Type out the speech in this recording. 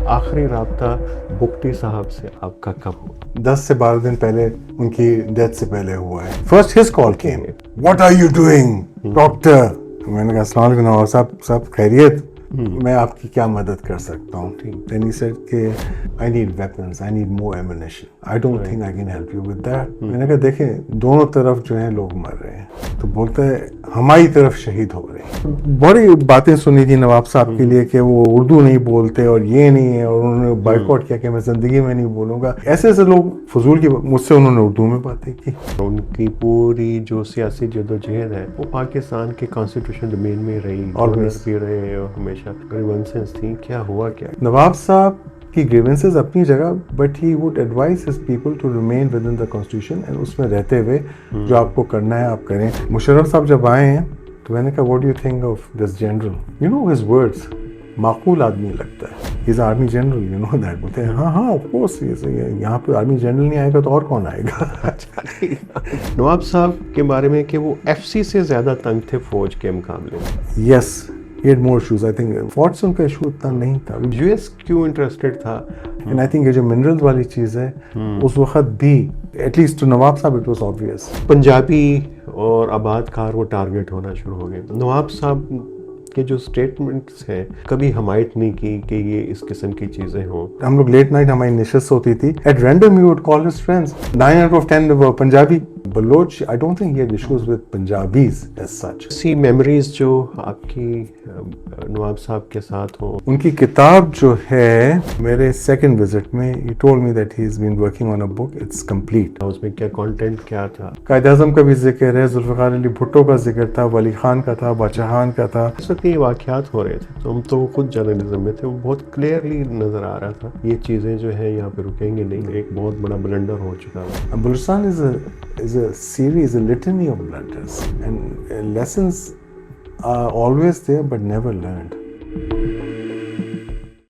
آخری رابطہ بگٹی صاحب سے آپ کا کب ہوا؟ 10 سے 12 دن پہلے ان کی ڈیتھ سے پہلے ہوا ہے. First his call came, what are you doing doctor. میں نے کہا السلام علیکم نواب صاحب, سب خیریت, میں آپ کی کیا مدد کر سکتا ہوں. Then he said کہ I need weapons, I need more ammunition. I don't think I can help you with that. میں نے کہا دیکھیں دونوں طرف جو ہیں لوگ مر رہے ہیں, تو بولتا ہے ہماری طرف شہید ہو رہے ہیں. بڑی باتیں سنی تھی نواب صاحب کے لیے کہ وہ اردو نہیں بولتے اور یہ نہیں ہے, اور انہوں نے بائیکاٹ کیا کہ میں زندگی میں نہیں بولوں گا. ایسے ایسے لوگ فضول کی, مجھ سے انہوں نے اردو میں باتیں کی. ان کی پوری جو سیاسی جدوجہد ہے وہ پاکستان کے کانسٹیٹیوشن ڈومین میں رہی, گورنر بھی رہے اور ہمیشہ گریونسز تھیں. کیا ہوا کیا؟ نواب صاحب کی گریونسز اپنی جگہ, but he would advise his people to remain within the constitution, and اس میں رہتے ہوئے جو آپ کو کرنا ہے آپ کریں. مشرف صاحب جب آئے ہیں تو میں نے کہا what do you think of this general, you know his words, معقول آدمی لگتا ہے, he is army general, you know that. بولتے ہیں ہاں ہاں آف کورس, یہاں پہ آرمی جنرل نہیں آئے گا تو اور کون آئے گا. نواب صاحب کے بارے میں کہ وہ ایف سی سے زیادہ تنگ تھے فوج کے مقابلے میں. Yes, he had more issues. I think forts ان کا ایشو اتنا نہیں تھا. یو ایس کیوں انٹرسٹڈ تھا؟ اینڈ آئی تھنک یہ جو منرل والی چیز ہے اس وقت بھی ایٹ لیسٹ ٹو نواب صاحب اٹ واز آبویس. پنجابی اور آباد کار وہ ٹارگٹ ہونا شروع ہو گئے. نواب صاحب کے جو اسٹیٹمنٹس ہیں کبھی حمایت نہیں کی کہ یہ اس قسم کی چیزیں ہوں. ہم لوگ لیٹ نائٹ ہماری نشست ہوتی تھی, ایٹ رینڈم ہی would call his friends, 9 out of 10 were Punjabi. Baloch I don't think he had issues with Punjabis as such. اسی میموریز جو آپ کی نواب صاحب کے ساتھ ہوں. ان کی کتاب جو ہے میرے سیکنڈ وزٹ میں, he told me that he's been working on a book, it's complete. اس میں کیا کانٹینٹ کیا تھا؟ قائد اعظم کا بھی ذکر ہے, ذوالفقار علی بھٹو کا ذکر تھا, ولی خان کا تھا, باچہان کا تھا. اس وقت یہ واقعات ہو رہے تھے تو ہم تو خود جرنلزم میں تھے, وہ بہت کلیئرلی نظر آ رہا تھا یہ چیزیں جو ہیں یہاں پہ رکیں گے نہیں, ایک بہت بڑا بلنڈر ہو چکا ہے. Balochistan is a series, a litany of blunders, and lessons are always there but never learned.